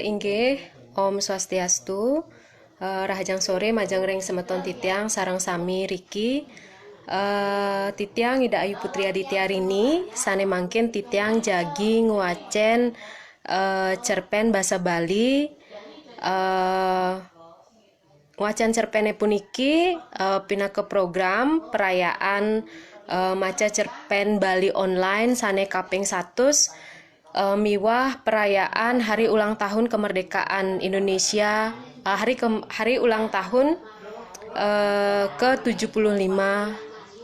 Inggih, Om Swastiastu, Rahajang sore majang ring semeton titiang sarang sami Riki. Titiang Ida Ayu Putri Aditya Rini sane mangkin titiang jagi nguacen cerpen bahasa Bali. Nguacen cerpene puniki pinake program perayaan maca cerpen Bali online sane kaping 100 miwah perayaan hari ulang tahun kemerdekaan Indonesia, hari ulang tahun ke-75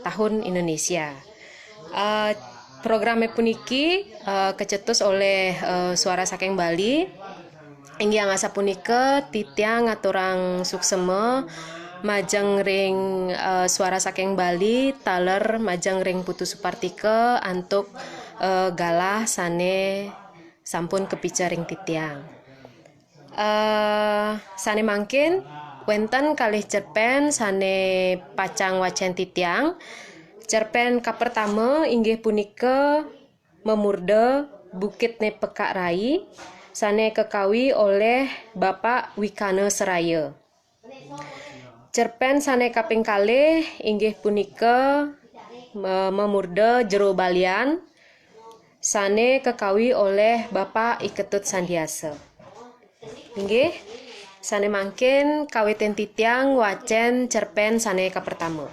tahun Indonesia. Programnya puniki kecetus oleh Suara Saking Bali. Inggih angasa punika titiang ngaturang sukseme majeng ring Suara Saking Bali taler majeng ring Putu Supartike antuk galah sane sampun kepica ring titiang. Sane mangkin wenten kalih cerpen sane pacang wacen titiang. Cerpen kapertama inggih punika Memurde Bukit Ne Pekak Rai sane kekawi oleh Bapak Wikana Seraya. Cerpen sane kaping kalih inggih punika Memurde Jero Balian sane kekawi oleh Bapak Iketut Sandiasa. Inggih, sane mangkin kawiten titiang wacen cerpen sane kapertama.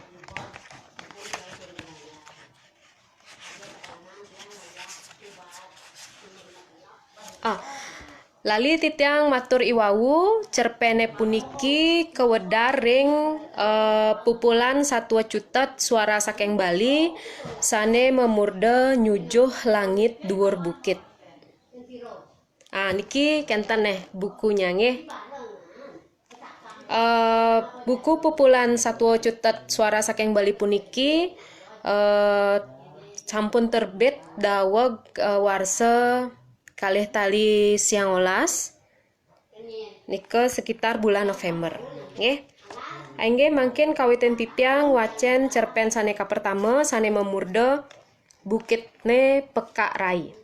Lali titiang matur iwawu cerpene puniki kewedar ring pupulan Satwa Cutet Suara Saking Bali sane Memurde Nyujuh Langit Dhuwur Bukit. Niki kenten bukunya nggih. Buku pupulan Satwa Cutet Suara Saking Bali puniki sampun terbit daweg warsa kalih tali siang olas nika sekitar bulan November nggih. Inggih mangkin kawiten titiang wacen cerpen sane kapertama sane Memurde Bukit Ne Pekak Rai.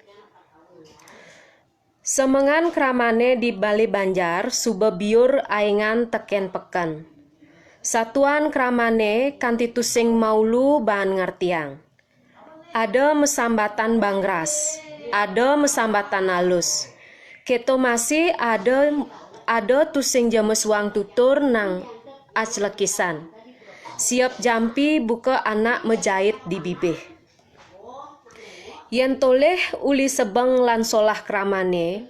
Semengan kramane di Bali Banjar subebiur aengan teken peken. Satuan kramane kanthi tusing maulu bahan ngertiang. Ada mesambatan bangras, ada mesambatan halus. Keto masih ada tusing james wang tutur nang aclekisan. Siap jampi buka anak mejahit di bibih. Yen toleh uli sebeng lan solah kramane,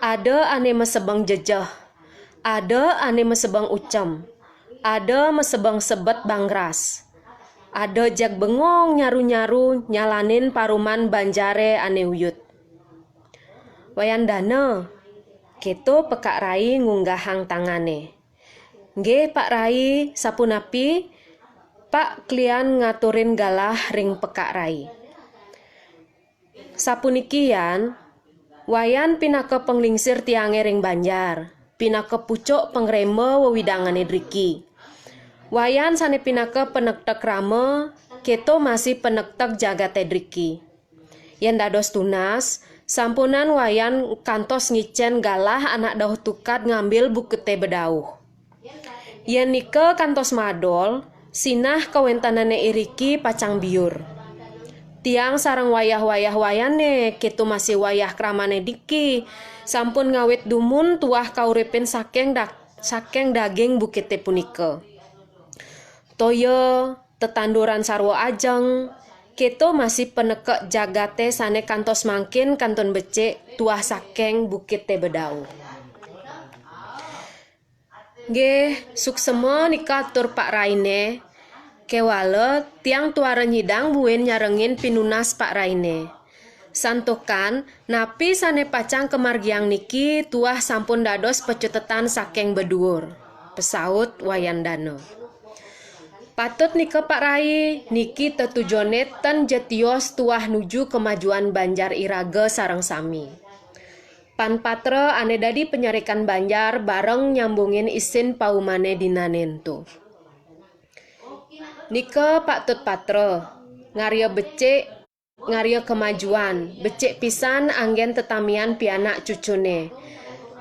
ada ane mesebeng jejah, ada ane mesebeng ucem, ada mesebeng sebet bangras. Ada jak bengong nyaru-nyaru nyalanin paruman banjare ane uyut. Wayandana, keto Pekak Rai ngunggahang tangane. Nggih Pak Rai, sapunapi Pak klian ngaturin galah ring Pekak Rai. Sapunikian, wayan pinake penglingsir tiange ring Banjar, pinake pucuk pengrema wewidangane driki. Wayan sane pinake penektek rama, keto masih penektek jagate driki. Yen dados tunas, sampunan wayan kantos ngicen galah anak dauh tukat ngambil bukete bedauh. Yen nike kantos madol, sinah kawentanane iriki pacang biur. Tiang sarang wayah-wayah wayane, keto masih wayah kramane diki, sampun ngawit dumun tuah kauripin saking daging bukete punika. Toyo tetanduran sarwa ajeng, keto masih penekek jagate sane kantos mangkin kanton becik tuah saking bukite bedau. Nggih, suksema nika atur Pak Raine, kewale tiang tuara nyidang buin nyarengin pinunas Pak Raine. Santokan, napi sane pacang kemargiang niki tuah sampun dados pecutetan saking beduur. Pesaut Wayandana. Patut nika Pak Rai, niki tetujone ten jetios tuah nuju kemajuan Banjar Iraga sareng sami. Pan patra ane dadi penyarikan Banjar bareng nyambungin isin paumane dinanento. Nika Pak Tut patra ngaria becik ngaria kemajuan becik pisan anggen tetamian pianak cucune.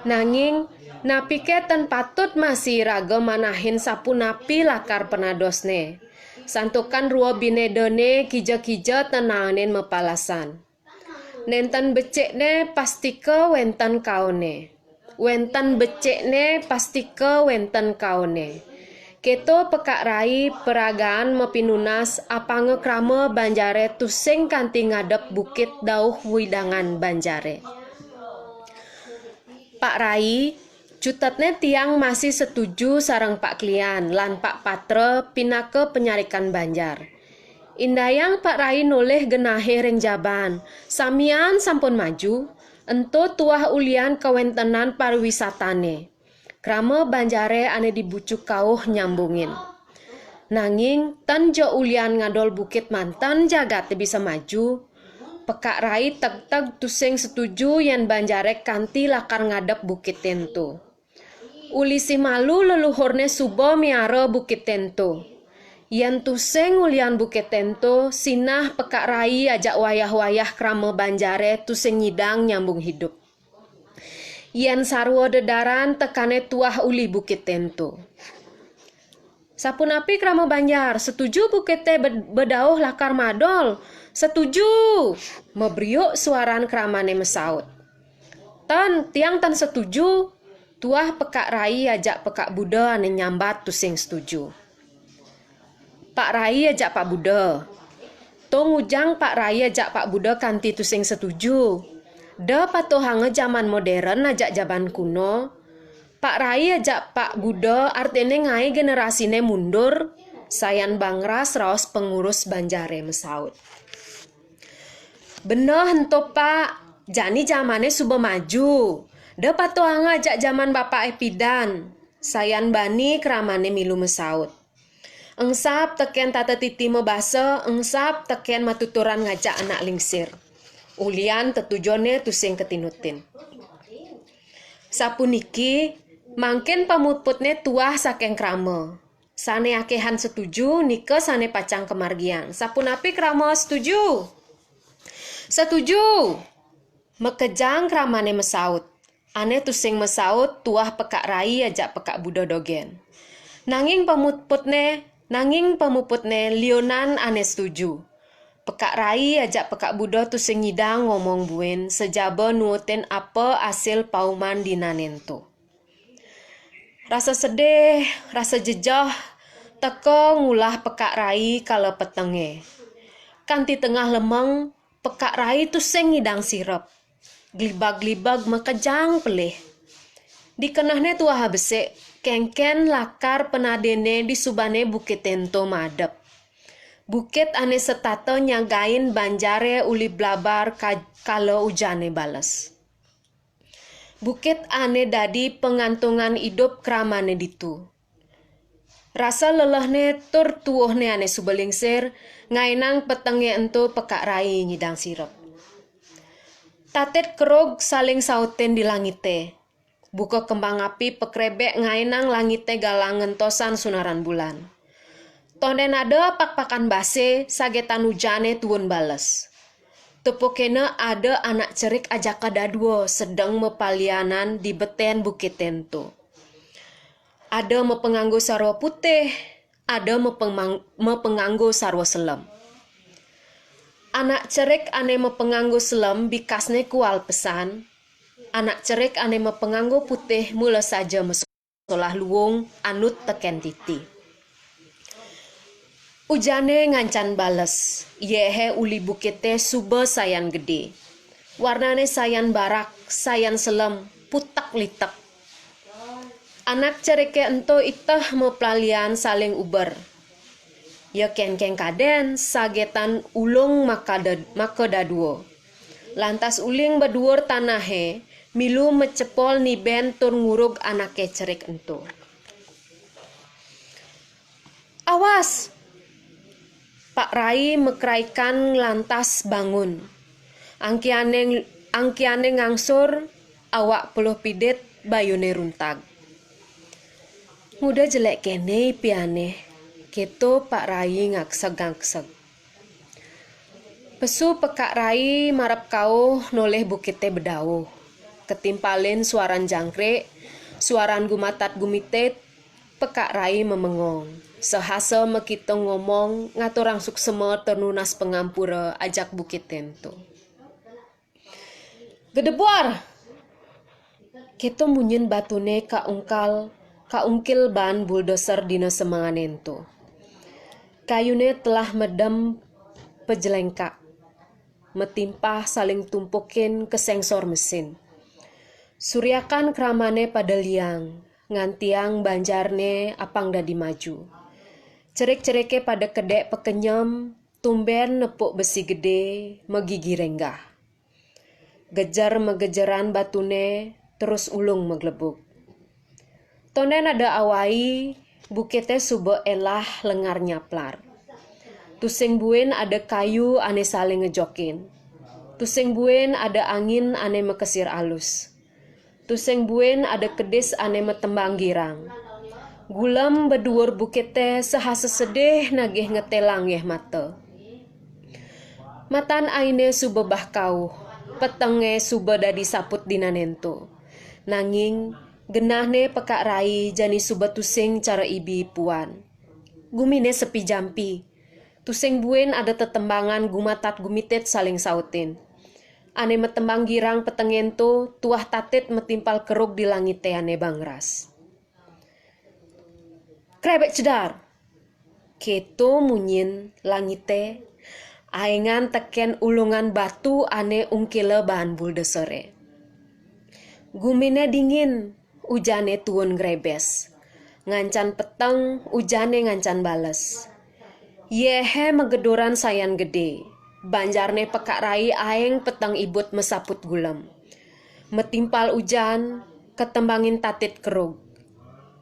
Nanging napike ten patut masih raga manahin sapu napi lakar penadosne. Santukan rua binedone kija-kija tenanen mepalasan. Nenten becekne pastike wenten kaone. Wenten becekne pastike wenten kaone. Keto pekak rai peragaan mepinunas apange krama Banjare tusing kanti ngadep bukit dauh widangan Banjare. Pak Rai, cutetne tiang masih setuju sareng Pak Klian lan Pak Patre pinake penyarikan Banjar. Indayang Pak Rai noleh genahe ring jaban, samian sampun maju, ento tuah ulian kewentenan pariwisatane. Krama Banjare ane dibucuk kauh nyambungin. Nanging tan jo ulian ngadol bukit mantan jagat bisa maju, Pekak Rai teg-teg tusing setuju yen Banjare kanti lakar ngadep bukit tento. Uli si malu leluhurne subo miara bukit tento. Yen tusing ulian bukit tento, sinah Pekak Rai ajak wayah-wayah krama Banjare tusing nyidang nyambung hidup. Yen sarwa dedaran tekane tuah uli bukit tento. Sapunapi krama Banjar, setuju bukite bedauh lakar madol. Setuju, mebriuk suaran kramane mesaut. Tiang tan setuju, tuah Pekak Rai ajak Pekak Buda ane nyambat tusing setuju. Pak Rai ajak Pak Buda. Tong ujang Pak Rai ajak Pak Buda kanti tusing setuju. Da patohange zaman modern ajak jaban kuno. Pak Rai ajak Pak Buda artine ngai generasine mundur. Sayan bangras raos pengurus Banjare mesaut. Bener hento Pak, jani zamane suba maju. Da patohange ajak zaman Bapak Epidan. Sayan bani kramane milu mesaut. Engsap teken tata titi mebasa, engsap teken matuturan ngajak anak lingsir. Ulian tetujone tusing ketinutin. Sapuniki, mangken pamuputne tuah saking krama. Sane akehan setuju, nika sane pacang kemargian. Sapunapi krama setuju? Setuju. Mekejang kramane mesaut. Ane tusing mesaut, tuah Pekak Rai ajak Pekak Buda dogen. Nanging pemuputne lionan ane setuju. Pekak Rai ajak Pekak Buda tusing nyidang ngomong buen sejaba nuoten apa hasil pauman dinanento. Rasa sedih, rasa jejah, teka ngulah Pekak Rai kala petenge. Kanti tengah lemeng, Pekak Rai tusing nyidang sirep. Glibag-glibag mekejang pelih. Dikenahne tuah besek, kengken lakar penadene di subane bukit tento madep. Bukit ane setato nyagain Banjare uli blabar kalau ujane bales. Bukit ane dadi pengantungan hidup kramane ditu. Rasa lelahne tur tuohne ane subelingsir, ngainang petenge ento Pekak Rai nyidang sirep. Tatet kerog saling sauten di langite. Buka kembang api pekrebek ngainang langite galang ngentosan sunaran bulan. Tonden ada pak-pakan base sagetan ujane tuun bales. Tepokena ada anak cerik ajak kadadua sedang mepalianan di beten bukit tento. Ada mepenganggo sarwa putih, ada mepenganggo sarwa selam. Anak cerik ane mepenganggo selam bikasne kual pesan. Anak cerik ane mepenganggo putih mula saja mesolah luwung anut teken titi. Ujane ngancan bales, yehe uli bukite suba sayan gede. Warnane sayan barak, sayan selam, putak litek. Anak cerike ento itah mepelalian saling uber. Ya ken-ken kaden sagetan ulung makadaduo. Lantas uling beduur tanahe, milu mecepol niben tur ngurug anake cerik ento. Awas! Pak Rai mekraikan lantas bangun. Angkiane ngangsur, awak peluh pidet bayune runtag. Muda jelek kene piane, keto Pak Rai ngakseg-ngakseg. Pesu pekak Rai marap kau noleh bukite bedauh. Ketimpalin suaran jangkrik, suaran gumatat gumitet, pekak Rai memengong. Sehasa mekita ngomong ngaturang suksema ternunas pengampura ajak bukit tento. Gedebuar! Keto munyin batune kaungkil ban bulldozer dina semangan ento. Kayune telah medem pejelengkak. Metimpah saling tumpukin ke sensor mesin. Suryakan kramane pada liang, ngantiang banjarne apang dadi maju. Cerik-cerike pada kedek pekenyam, tumben nepuk besi gede, megigi renggah. Gejar megejaran batune, terus ulung meglebuk. Tonen ada awai, bukete subo elah lengar nyaplar. Tusing buen ada kayu ane saling ngejokin. Tusing buen ada angin ane mekesir alus. Tusing buen ada kedis ane metembang girang. Gulam beduur bukete sehasa sedih nagih ngetelang yeh mata. Matan aine subebah kau, petenge sube dadi saput dinanento. Nanging genahne pekak Rai jani sube tusing cara ibi puan. Gumine sepi jampi. Tusing buen ada tetembangan gumatat gumitet saling sautin. Ane metembang girang petengento tuah tatit metimpal keruk di langit ane bangras. Krebek cedar. Keto munyin langite. Aengan teken ulungan batu ane ungkile bahan buldosere. Gumine dingin, ujane tuun grebes. Ngancan peteng, ujane ngancan bales. Yehe megedoran sayan gede. Banjarne pekak Rai aeng peteng ibut mesaput gulam. Metimpal ujan, ketembangin tatit kerug.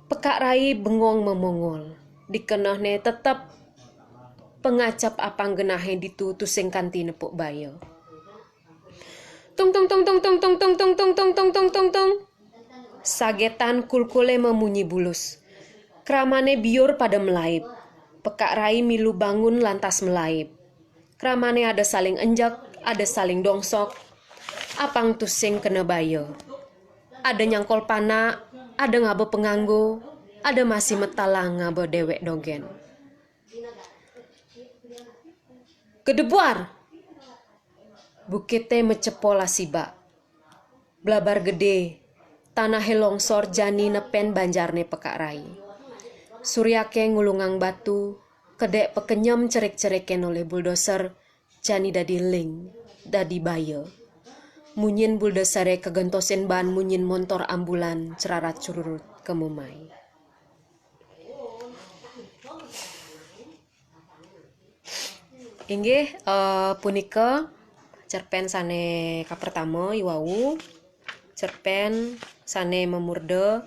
Pekak Rai bengong memongol. Dikenahne tetap pengacap apang genahe ditu tusing kanti nepuk bayo. Tung tung tung tung tung tung tung tung tung tung tung tung tung tung. Sagetan kulkule memunyi bulus. Kramane biur pada melaip. Pekak Rai milu bangun lantas melaip. Kramane ada saling enjak, ada saling dongsok. Apang tusing kena bayo. Ada nyangkol pana, ada ngabe penganggo, ada masih metalang ngabe dewek dogen. Gedebuar! Bukite mecepola siba. Blabar gede, tanah longsor jani nepen banjarne pekak Rai. Suryake ngulungang batu, kedek pekenyem cerik-ceriken oleh bulldozer, jani dadi ling, dadi bayo. Munyin buldosere kegentosin ban munyin motor ambulan cerarat cururut kemumai. Inggih punika cerpen sane kapertama iwau. Cerpen sane memurde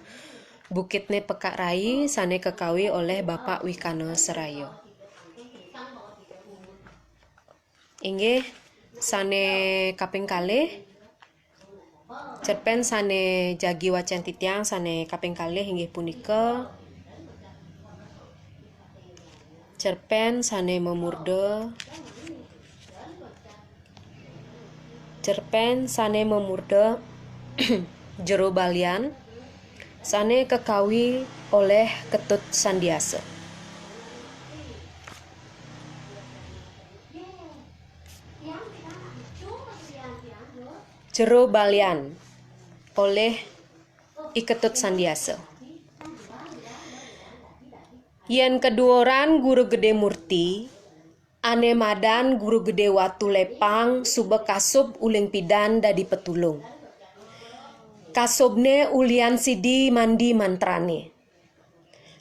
Bukitne Pekak Rai sane kekawi oleh Bapak Wikana Serayo. Inggih sane kaping kalih cerpen sane jagi wacan titiang sane kaping kalih inggih punika cerpen sane memurde Jero Balian sane kekawi oleh Ketut Sandiasa. Jero Balian oleh Iketut Sandiasa. Yen keduoran guru gede Murti, ane madan guru gede Watu Lepang sube kasub uling pidan dadi petulung. Kasubne ulian sidi mandi mantrane.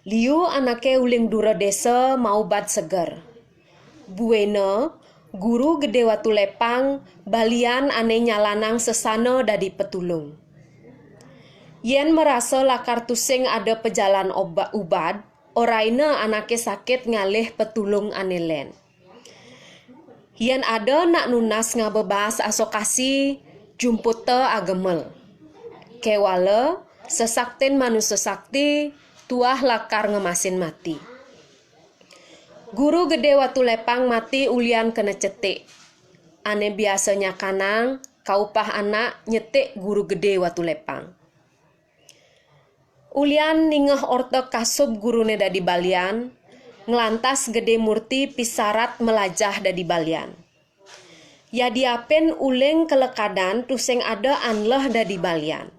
Liu anake uling dura desa mau bad seger. Buena guru gede Watu Lepang balian ane nyalanang sesana dadi petulung. Yen merasa lakar tusing ada pejalan ubad, oraina anake sakit ngalih petulung ane len. Yen ada nak nunas ngabebas asokasi jumputa agemel. Kewala sesaktin manusia sakti tuah lakar ngemasin mati. Guru gede watu lepang mati ulian kena cetik. Ane biasanya kanang kaupah anak nyetik guru gede watu lepang. Ulian ningeh orto kasub gurune dadi balian, ngelantas gede murti pisarat melajah dadi balian. Ya diapen uleng kelekadan tuseng ada anleh dadi balian.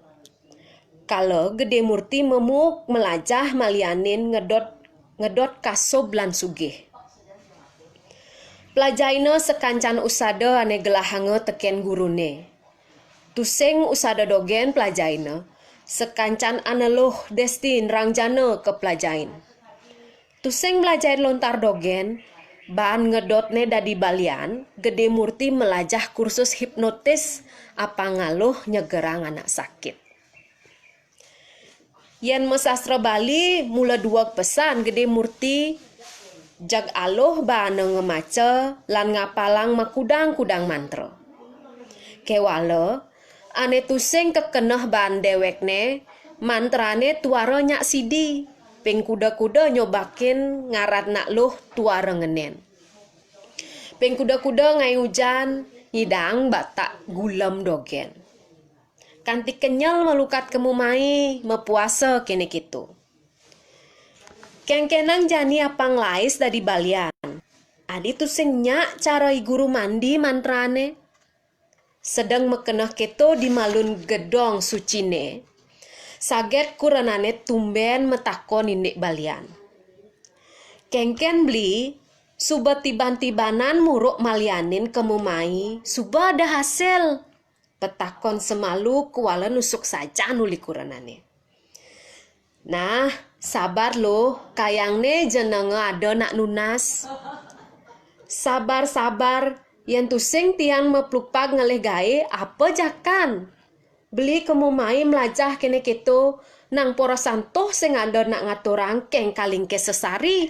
Kalau gede murti memuk melajah malianin ngedot kasub lan sugih. Pelajaina sekancan usada ane gelahange teken gurune. Tuseng usada dogen pelajaina, sekancan aneluh destin rangjana ke pelajain. Tuseng belajain lontar dogen, bahan ngedotne dadi balian, gede murti melajah kursus hipnotis apa ngaluh nyegerang anak sakit. Yen mesastra Bali mula dua pesan gede murti jag aloh bana ngemaca lan ngapalang makudang-kudang mantra. Kewala ane tusing kekeneh ban dewekne mantrane tuara nyak sidi ping kuda-kuda nyobakin ngarat nak luh tuara ngenen. Ping kuda-kuda ngai hujan hidang batak gulam dogen. Kanti kenyal melukat kemumai mepuasa kene kitu. Kengkenang jani apang lais dari balian. Adi tusing nyak cara guru mandi mantrane. Sedang mekenah keto di malun gedong sucine. Saget kuranane tumben metakon indik balian. Kengken beli suba tiban-tibanan muruk malianin kemumai suba ada hasil. Petakon semalu kuala nusuk saja nuli kuranane. Nah, sabar loh, kayangne jenenge ada nak nunas. Sabar-sabar, yang tusing tiang meplupag ngeleh gae apa jakan. Beli kemumai melajah kene keto, nang poro santoh sing ada nak ngaturang keng kalingke sesari.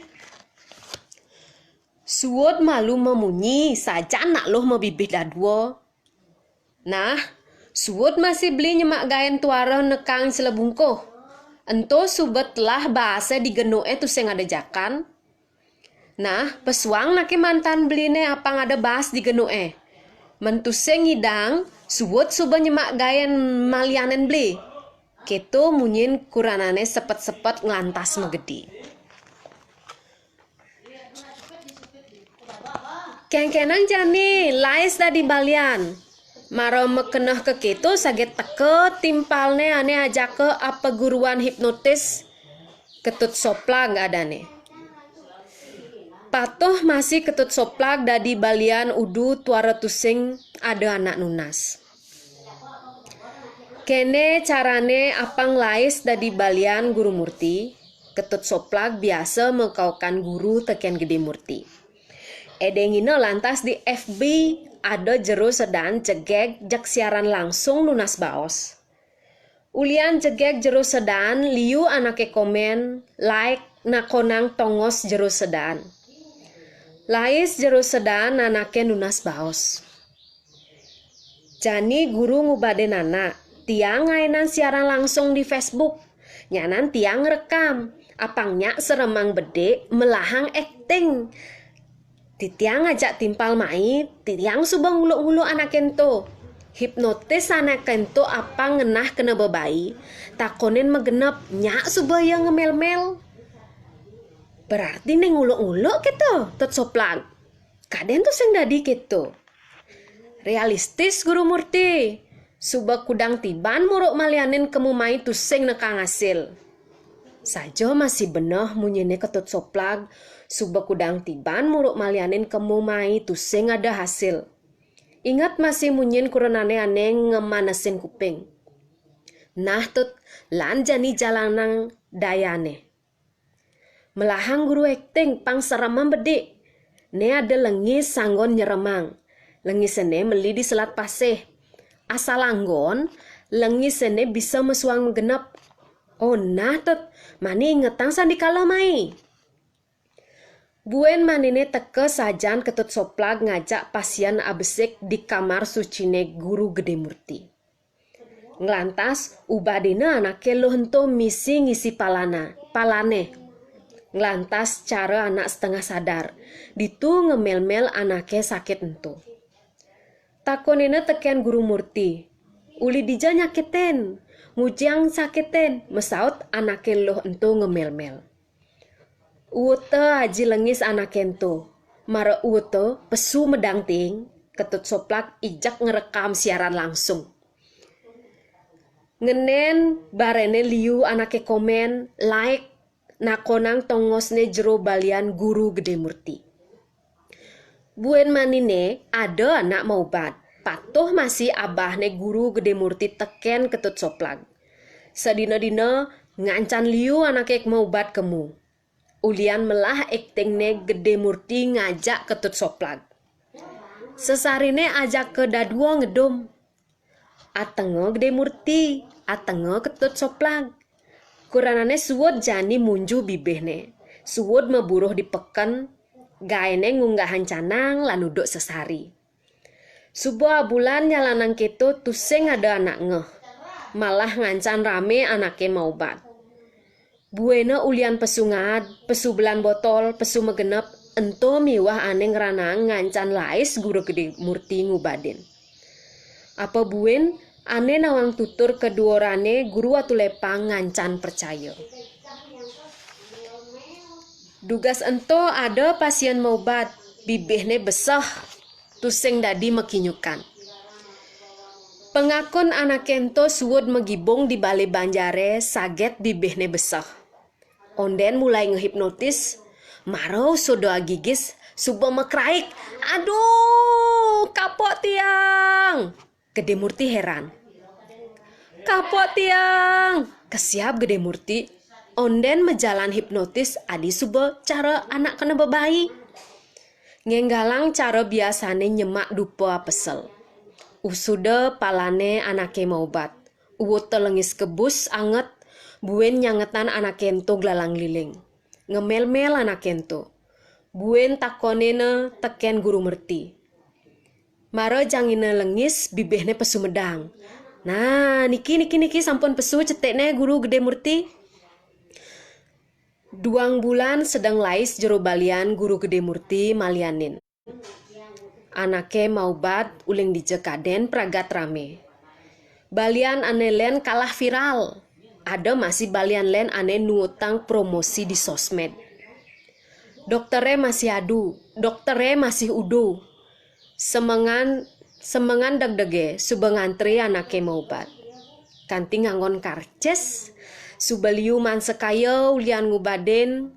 Suod malu memunyi, saja nak loh mebibih dadwo. Nah, suod masih beli nyemak gaen tuara nekang selebungkoh. Ento subet telah bahasa digenoe tu sing ada jakan. Nah, pesuang nake mantan beline apang ada bahas digenoe. Mentuseng hidang, suwut suba nyemak gayen malianen beli. Keto munyin kuranane sepet-sepet ngelantas megedi. Kengkenang jani, lais dadi balian. Maro mekenah ke keto saget teke timpalne ane ajak ke apa guruan hipnotis ketut soplag adane. Patuh masih ketut soplag dadi balian udu tuara tusing ada anak nunas. Kene carane apang lais dadi balian guru murti, ketut soplag biasa mengkaukan guru teken gede murti. Edengina lantas di FB ada jero sedan jegek jak siaran langsung nunas baos. Ulian jegek jero sedan liu anake komen like nakonang tongos jero sedan. Lais jero sedan anake nunas baos. Jani guru ngubade nana tiang ngainan siaran langsung di Facebook. Nyanan tiang rekam apangnya seremang bede melahang acting. Titiang ngajak timpal mai, titiang subang ngulu-ngulu anak ento. Hipnotis anak ento apa ngenah kena bebai, takonin megenep nyak subah yang ngemel-mel. Berarti neng ngulu-ngulu gitu, tet soplang. Kaden tuh sing dadi gitu. Realistis guru murti, subah kudang tiban muruk malianin kemumai tuh sing nekang hasil. Sajo masih benah munyene ketut soplag. Suba kudang tiban muruk malianin kemumai tusing ada hasil. Ingat masih munyin kuranane aneng ngemanesin kuping. Nah tut lan jani jalanang dayane. Melahang guru acting pang seramam bedik. Ne ada lengis sanggon nyeremang. Lengis ene meli di Selat Paseh. Asal anggon lengis ene bisa mesuang menggenep. Oh nah tut mani ingetang sandikala mai. Buen manine teke sajan ketut soplag ngajak pasien abesek di kamar sucine guru gede murti. Nglantas ubadina anake lo hento misi ngisi palane. Nglantas cara anak setengah sadar. Ditu ngemel-mel anake sakit ento. Takonena teken Guru Murti. Uli dija nyakiten, ngujang sakiten, mesaut anake lo ento ngemel-mel. Uwete aji lengis anake ento. Mara uwete pesu medang ting, ketut soplak ijak ngerekam siaran langsung. Ngenen barene liu anake komen, like, nakonang tongosne jero balian Guru Gede Murti. Buen manine ada anak maubat, patuh masih abahne Guru Gede Murti teken ketut soplak. Sedina-dina ngancan liu anake maubat kemu. Ulian melah aktingne Gede Murti ngajak ketut soplak. Sesarine ajak ke dadua ngedom. Atengo Gede Murti, atengo ketut soplak. Kuranane suwud jani munju bibehne. Suwud meburuh dipeken, gaene ngunggahan canang lan uduk sesari. Sebuah bulan nyalanang keto tusing ada anak ngeh. Malah ngancan rame anake maubat. Buena ulian pesu ngad, pesu belan botol, pesu megenep, ento miwah ane ngeranang ngancan lais Guru Gede Murti ngubadin. Apa buen ane nawang tutur keduorane Guru Watulepang ngancan percaya. Dugas ento ada pasien maubat, bibihne besah, tusing dadi mekinyukan. Pengakun anak ento suwud megibung di bale banjare saget bibihne besah. Onden mulai ngehipnotis, marau sodoa gigis, subuh mekraik, aduh kapok tiang. Gede Murti heran. Kapok tiang, kesiap Gede Murti. Onden mejalan hipnotis adi subuh cara anak kena bebayi. Ngenggalang cara biasane nyemak dupa pesel. Usude palane anake maubat. Uwut telengis kebus anget. Buen nyangetan anak ento glalang liling. Ngemel-mel anak ento. Buen takonena teken Guru Murti. Mara jangina lengis bibehne pesu medang. Nah, niki sampun pesu cetekne Guru Gede Murti. 2 bulan sedang lais jero balian Guru Gede Murti malianin. Anake maubat uling dijekaden pragat rame. Balian ane len kalah viral. Ada masih balian len ane nuutang promosi di sosmed. Doktere masih adu, doktere masih udu. Semengan deg-dege subengantri anake maubat. Kanti nganggon karces, subeliu man sekaya ulian ngubaden,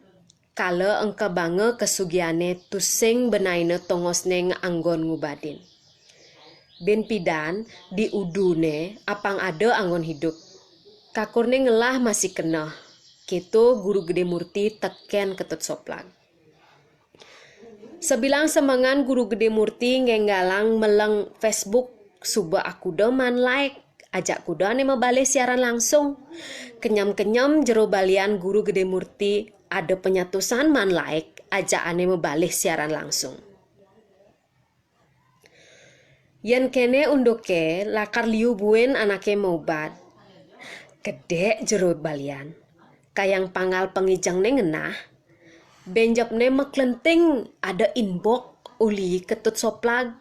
kala engke bange kesugiane tusing benaine tongosne nganggon ngubaden. Ben pidan di udune apang ada anggon hidup. Kakurne ngelah masih kena. Keto Guru Gede Murti teken ketut soplak. Sebilang semangan Guru Gede Murti ngenggalang meleng Facebook suba aku deman like. Ajak kuda ne membalik siaran langsung. Kenyam-kenyam jero balian Guru Gede Murti ada penyatusan man like. Ajak ane membalik siaran langsung. Yen kene unduke lakar liu buen anake maubat. Gede jero balian. Kayang pangal pengijang ne ngenah. Benjap ne meklenting ada inbox uli ketut soplag.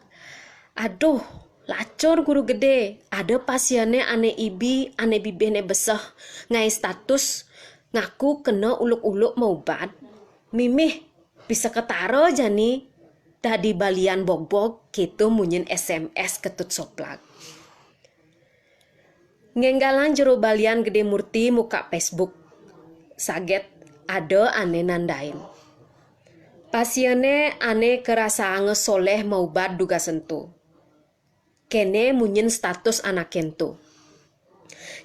Aduh, lacur Guru Gede. Ada pasiennya ane ibi, ane bibihne besah. Ngai status ngaku kena uluk-uluk maubat. Mimih bisa ketaro jani. Tadi balian bog-bog gitu munyin SMS ketut soplag. Ngenggalan jero balian Gede Murti muka Facebook. Saget ada ane nandain. Pasiennya ane kerasa ngesoleh maubat duga sentuh. Kene munyin status anak kento.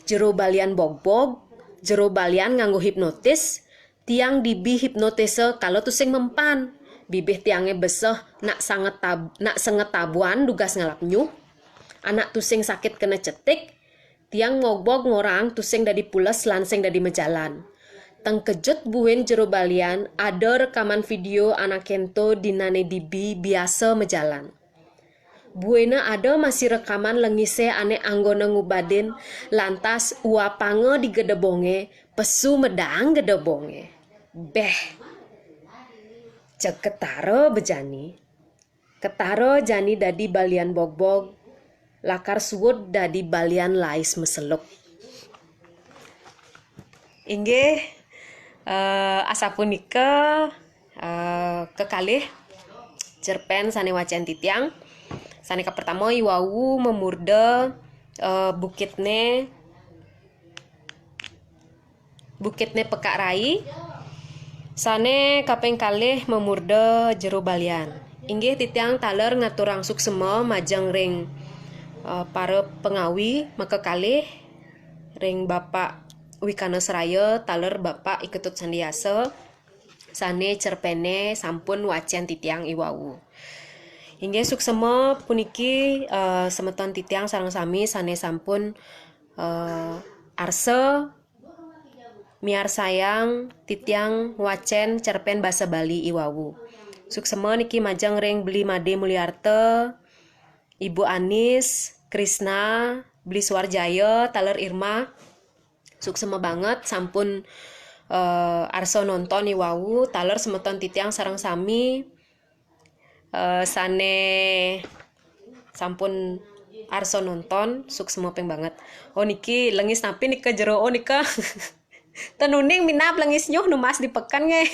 Jero balian bog-bog, jero balian nganggo hipnotis, tiang dibi hipnotise kalau tusing mempan. Bibih tiangnya beseh nak senget tabuan dugas ngalap nyuh. Anak tusing sakit kena cetik. Tiang ngogbog ngorang tusing dadi pules lansing dadi mejalan. Tengkejut buen jero balian ada rekaman video anak kento dinane bibi biasa mejalan. Buena ada masih rekaman lengise ane anggona ngubaden lantas uapange di gedebonge pesu medang gedebonge. Beh, cek ketaro bejani. Ketaro jani dadi balian bogbog, lakar suwud dadi balian lais meseluk. Inggih asapunika kekalih cerpen sane wacen titiang. Sane pertama iwau memurde bukitne Pekak Rai. Sane kaping kalih memurde jero balian. Inggih titiang taler ngaturang suksema majeng ring para pengawi maka kalih ring Bapak Wikana Seraya taler Bapak Iketut Sandiasa sane cerpene sampun wacen titiang iwau. Inggih suksema puniki semeton titiang sareng sami sane sampun arse miar sayang titiang wacen cerpen basa Bali iwau. Suksema niki majeng ring Beli Made Mulyarte, Ibu Anis, Krisna, Beli Suarjaya, taler Irma. Suksema banget sampun arso nonton iwau taler semeton titiang sareng sami sane sampun arso nonton suksema peng banget. Oh niki lengis napi nika jero nika tenuning minap lengis nyuh nu mas dipekan nge.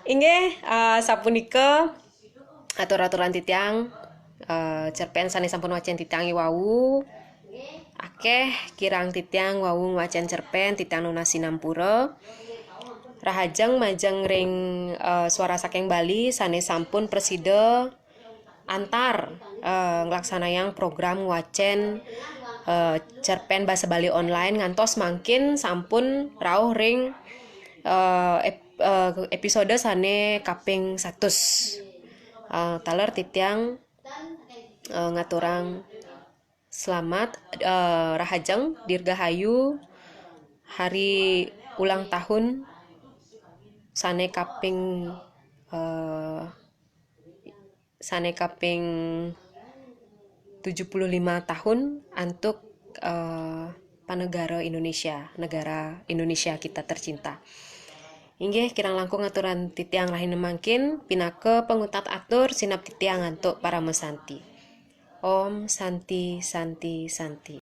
Inggih sapunika atur-aturan titiang cerpen sane sampun wacen titiang iwau. Akeh kirang titiang wau wacen cerpen titiang nuna sinampura. Rahajeng majeng ring suara saking Bali sane sampun presida antar nglaksanayang program wacen cerpen basa Bali online ngantos mangkin sampun rauh ring episode sane kaping 100. Taler titiang ngaturang selamat rahajeng dirgahayu hari ulang tahun sane kaping 75 tahun untuk panegara Indonesia, negara Indonesia kita tercinta. Inggih kirang langkung aturan titiang lain mangkin pinake pengutat atur sinap titiang untuk para mesanti. Om Santi Santi Santi.